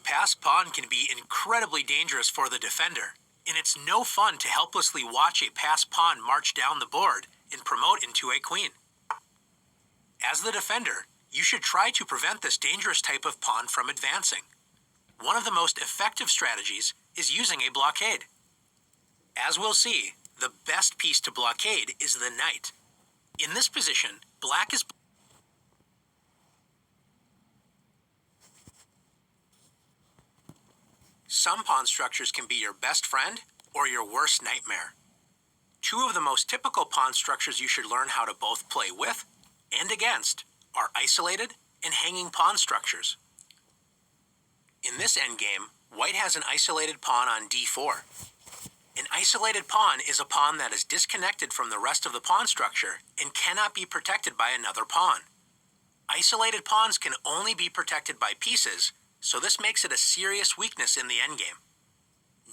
passed pawn can be incredibly dangerous for the defender, and it's no fun to helplessly watch a passed pawn march down the board and promote into a queen. As the defender, you should try to prevent this dangerous type of pawn from advancing. One of the most effective strategies is using a blockade. As we'll see, the best piece to blockade is the knight. In this position, black is Some pawn structures can be your best friend or your worst nightmare. Two of the most typical pawn structures you should learn how to both play with and against are isolated and hanging pawn structures. In this endgame, white has an isolated pawn on d4. An isolated pawn is a pawn that is disconnected from the rest of the pawn structure and cannot be protected by another pawn. Isolated pawns can only be protected by pieces, so this makes it a serious weakness in the endgame.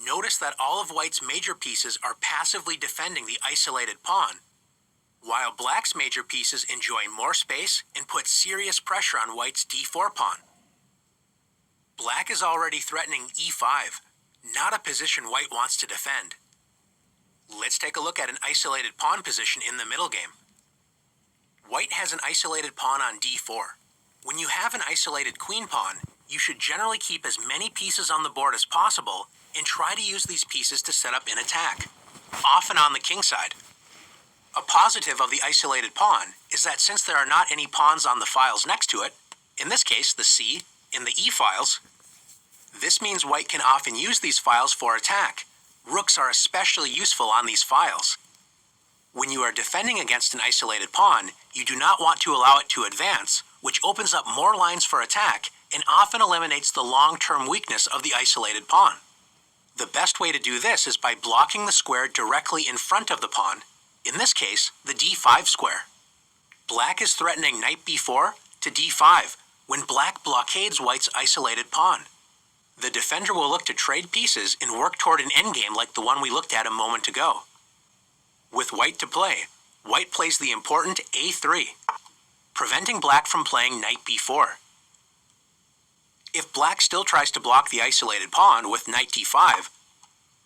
Notice that all of white's major pieces are passively defending the isolated pawn, while black's major pieces enjoy more space and put serious pressure on white's d4 pawn. Black is already threatening e5, not a position white wants to defend. Let's take a look at an isolated pawn position in the middle game. White has an isolated pawn on d4. When you have an isolated queen pawn, you should generally keep as many pieces on the board as possible and try to use these pieces to set up an attack, often on the king side. A positive of the isolated pawn is that since there are not any pawns on the files next to it, in this case the c and the e files, this means white can often use these files for attack. Rooks are especially useful on these files. When you are defending against an isolated pawn, you do not want to allow it to advance, which opens up more lines for attack and often eliminates the long-term weakness of the isolated pawn. The best way to do this is by blocking the square directly in front of the pawn, in this case, the d5 square. Black is threatening knight b4 to d5 when black blockades white's isolated pawn. The defender will look to trade pieces and work toward an endgame like the one we looked at a moment ago. With white to play, white plays the important a3, preventing black from playing knight b4. If black still tries to block the isolated pawn with knight d5,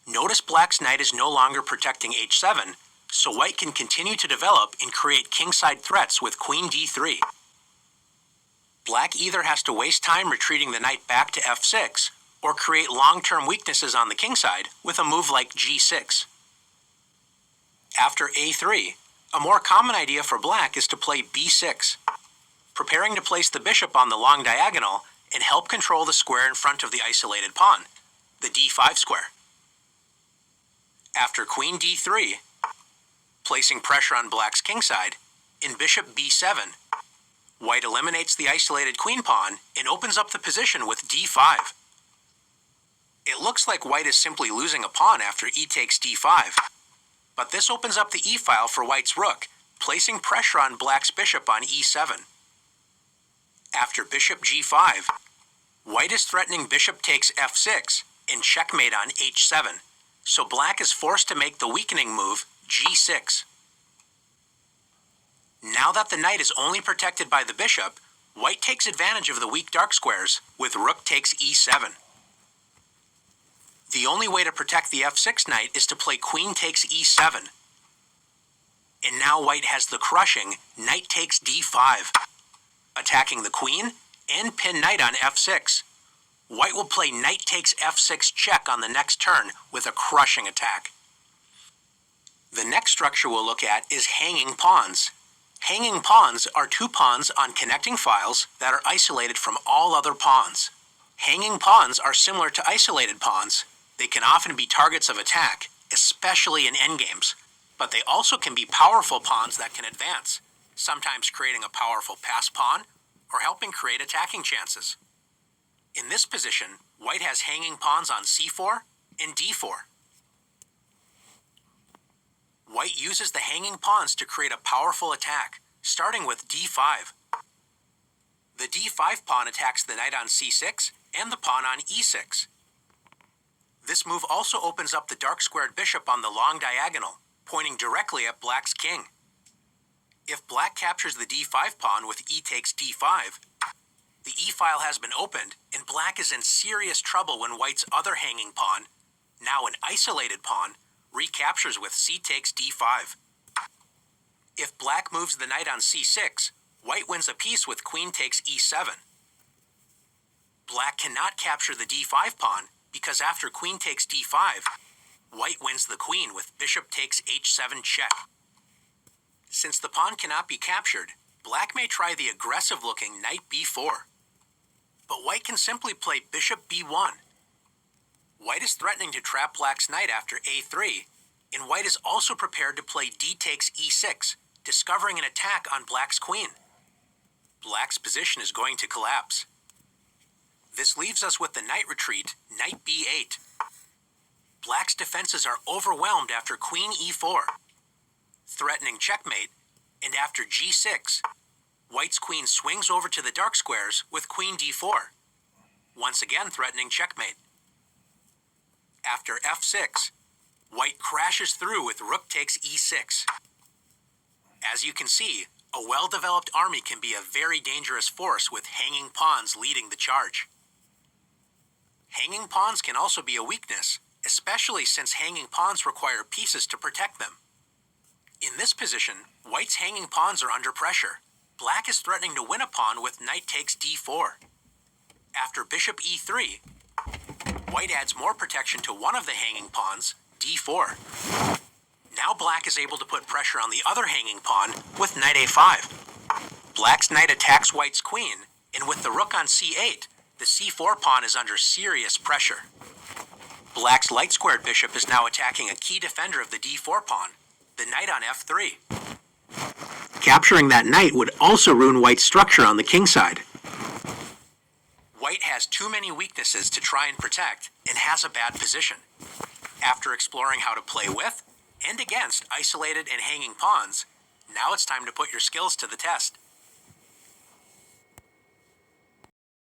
notice black's knight is no longer protecting h7, so white can continue to develop and create kingside threats with queen d3. Black either has to waste time retreating the knight back to f6, or create long-term weaknesses on the kingside with a move like g6. After a3, a more common idea for black is to play b6, preparing to place the bishop on the long diagonal and help control the square in front of the isolated pawn, the d5 square. After queen d3, placing pressure on black's kingside, in bishop b7, white eliminates the isolated queen pawn and opens up the position with d5. It looks like white is simply losing a pawn after e takes d5, but this opens up the e file for white's rook, placing pressure on black's bishop on e7. After bishop g5, white is threatening bishop takes f6 and checkmate on h7, so black is forced to make the weakening move g6. Now that the knight is only protected by the bishop, white takes advantage of the weak dark squares with rook takes e7. The only way to protect the f6 knight is to play queen takes e7. And now white has the crushing knight takes d5, attacking the queen and pin knight on f6. White will play knight takes f6 check on the next turn with a crushing attack. The next structure we'll look at is hanging pawns. Hanging pawns are two pawns on connecting files that are isolated from all other pawns. Hanging pawns are similar to isolated pawns. They can often be targets of attack, especially in endgames, but they also can be powerful pawns that can advance, sometimes creating a powerful pass pawn or helping create attacking chances. In this position, white has hanging pawns on c4 and d4. White uses the hanging pawns to create a powerful attack, starting with d5. The d5 pawn attacks the knight on c6 and the pawn on e6. This move also opens up the dark squared bishop on the long diagonal, pointing directly at black's king. If black captures the d5 pawn with e takes d5, The e-file has been opened, and black is in serious trouble when white's other hanging pawn, now an isolated pawn, recaptures with c takes d5. If black moves the knight on c6, white wins a piece with queen takes e7. Black cannot capture the d5 pawn because after queen takes d5, white wins the queen with bishop takes h7 check. Since the pawn cannot be captured, black may try the aggressive-looking knight b4. But white can simply play bishop b1. White is threatening to trap black's knight after a3, and white is also prepared to play d takes e6, discovering an attack on black's queen. Black's position is going to collapse. This leaves us with the knight retreat, knight b8. Black's defenses are overwhelmed after queen e4, threatening checkmate, and after g6, white's queen swings over to the dark squares with queen d4, once again threatening checkmate. After f6, white crashes through with rook takes e6. As you can see, a well-developed army can be a very dangerous force with hanging pawns leading the charge. Hanging pawns can also be a weakness, especially since hanging pawns require pieces to protect them. In this position, white's hanging pawns are under pressure. Black is threatening to win a pawn with knight takes d4. After bishop e3, white adds more protection to one of the hanging pawns, d4. Now black is able to put pressure on the other hanging pawn with knight a5. Black's knight attacks white's queen, and with the rook on c8, the c4 pawn is under serious pressure. Black's light-squared bishop is now attacking a key defender of the d4 pawn, the knight on f3. Capturing that knight would also ruin white's structure on the king side. White has too many weaknesses to try and protect and has a bad position. After exploring how to play with and against isolated and hanging pawns, now it's time to put your skills to the test.